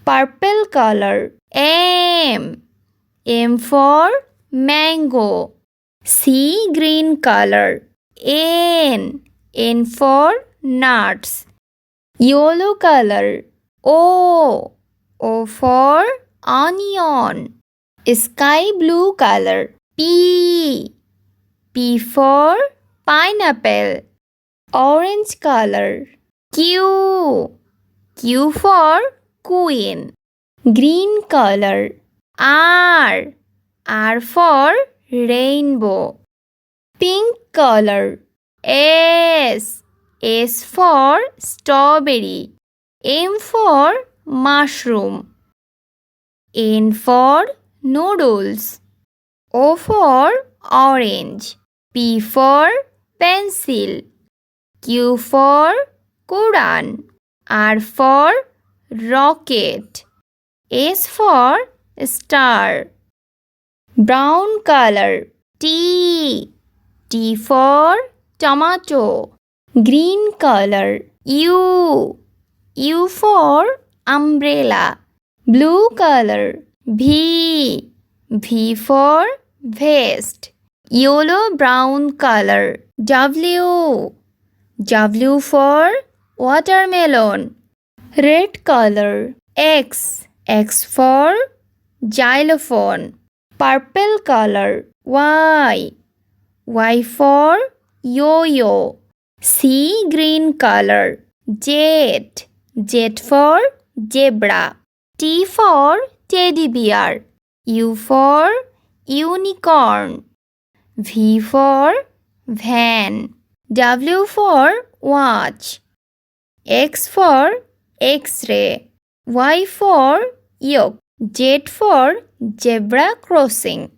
Purple color. M. M for mango. C. Green color. N. N for nuts. Yellow color. O. O for onion. Sky blue color. P. P for pineapple. Orange color. Q. Q for queen. Green color. R. R for rainbow. Pink color. S. S for strawberry. M for mushroom. N for noodles. O for orange. P for pencil. Q for Quran. R for rocket. S for star. Brown color. T. T for tomato. Green color. U. U for umbrella. Blue color. V. V for vest. Yellow brown color. W. W for watermelon. Red color. X. X for xylophone. Purple color. Y. Y for yo-yo. C. Green color. Z. Z for zebra. T for teddy bear. U for unicorn. V for van. W for watch. X for X-ray. Y for yolk. Z for zebra crossing.